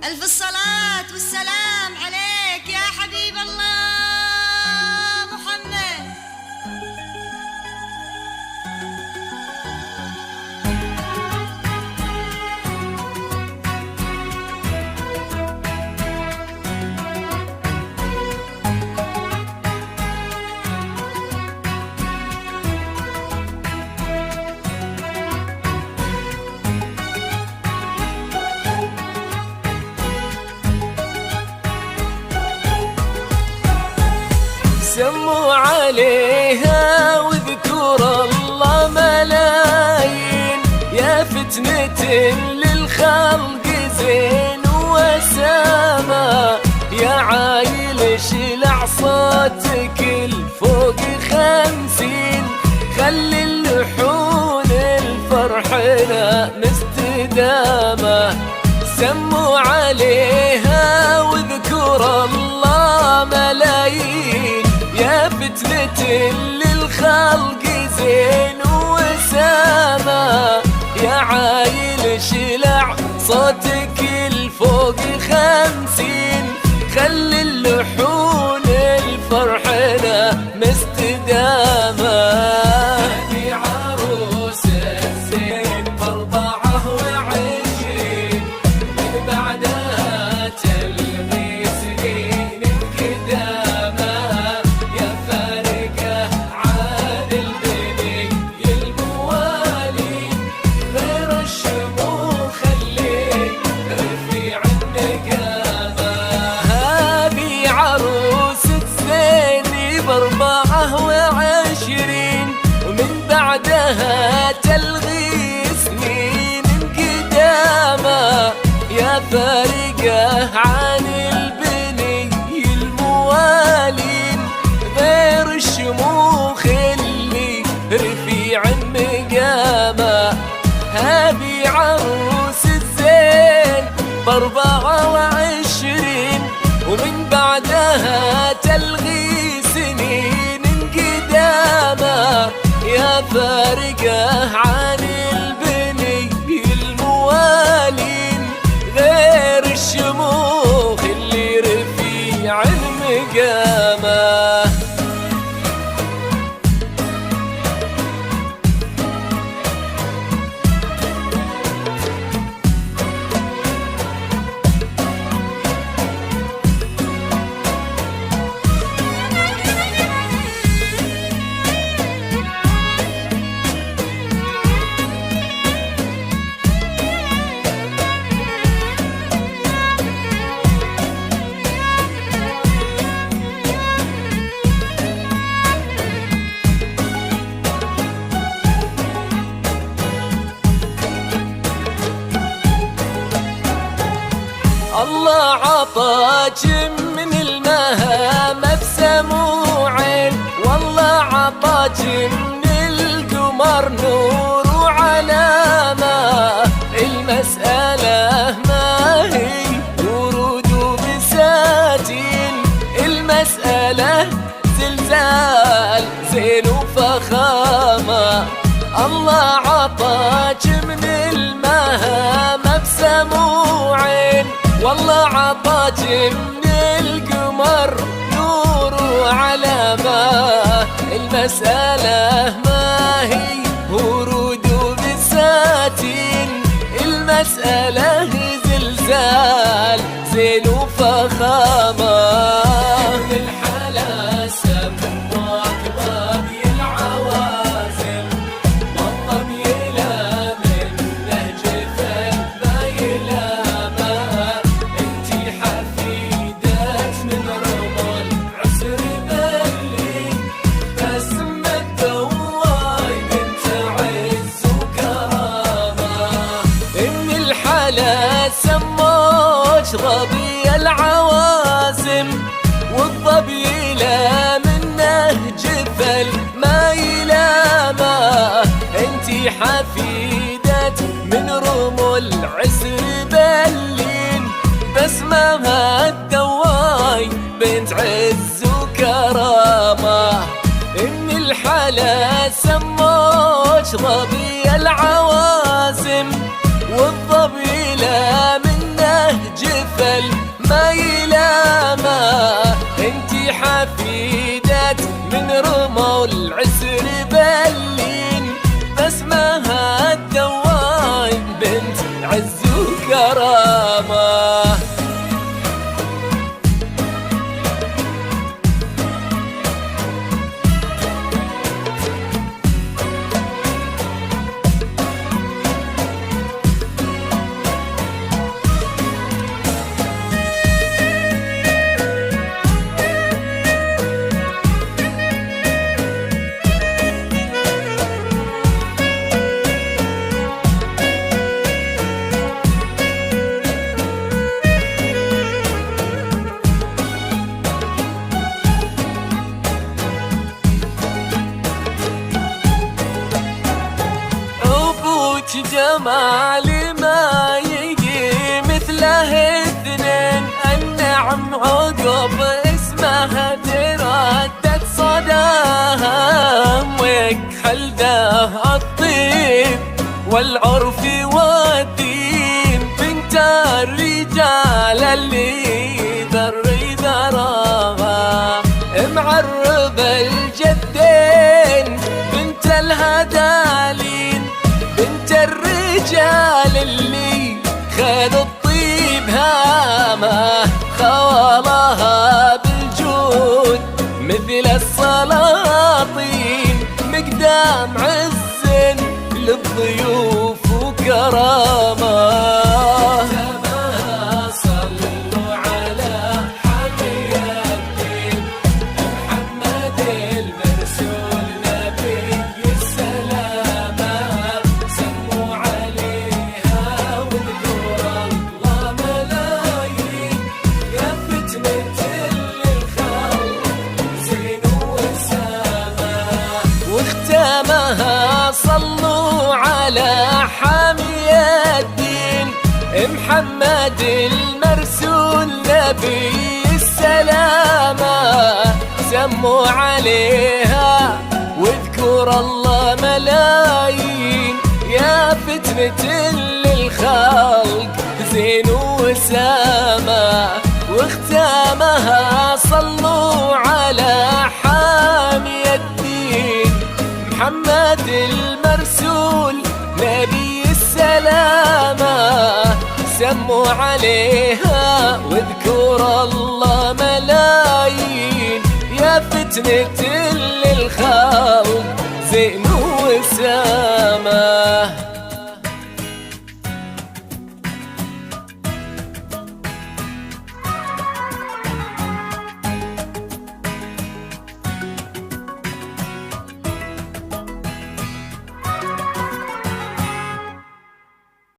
ألف الصلاة والسلام عليك يا حبيب الله محمد. سموا عليها واذكر الله ملايين، يا فتنة للخلق زين وسما، يا عايل شلع صوتك الفوق 50، خلي اللحون الفرحنا مستدامة. سموا عليها واذكر الله ملايين، يا فتنة للخلق زين وسما، يا عايل شلع صوتك الفوق 50، خلي اللحون الفرحنا مستدامة. هذه عروس الزين ب24، من بعدها تلغي سنين قدامه، يا فارقه عن البني الموالي، غير الشموخ اللي رفيع النقامه. هذه عروس الزين ب24، ومن بعدها تلغي سنين قدامه، يا فارقه عن البني الموالين، غير الشموخ اللي رفيع النقامه. هذه عروس الزين ب24، ومن بعدها تلغي سنين قدامه، يا فارقه عن البني الموالين، غير الشموخ اللي رفيع المقامه. الله عطاك من المهام بسموعين، والله عطاك من القمر نور وعلامة. المسألة ما هي ورود وبساتين، المسألة زلزال زين وفخامة. الله عطاك من المهام بسموعين، والله عطاك من القمر نور وعلامة. المسألة ما هي ورود وبساتين، المسألة زلزال زين وفخامة. الحلا سماك ضبي العوازل، والضبي لا من نهج فالبيلامة، انتي حفيدة من رمال عسر بلي، بسمة دواي بنت عز وكرامة. ان الحلا سموش ضبي العوازم، والضبي لا من نهج فالميلامة، انتي حفيدة من رمل عسر بلين، بسمها الدواي بنت عز وكرامة. ان الحلا سموش ضبي العوازم، والضبي لا من نهج الجبل ما يلامه، انتي حفيدة من رموا العسر بلين، باسمها الدواي بنت عز وكرامه. جمال ما يجي مثله اثنين، النعم عقب اسمها تردد صداها، ويكحل ذا الطيب والعرف والدين، بنت الرجال اللي ذري ذراها، معرب الجدين بنت الهدالين، بنت الرجال اللي خذ الطيب هامه، خوالها بالجود مثل السلاطين، مقدام عز للضيوف وكرامه. صلوا على حامي الدين، محمد المرسول نبي السلامة، سموا عليها واذكر الله ملايين، يا فتنة للخلق زين وسامة. واختامها صلوا على حامي الدين، محمد المرسول نبي السلامة، سموا عليها واذكر الله ملايين، يا فتنة للخلق زين وسامة.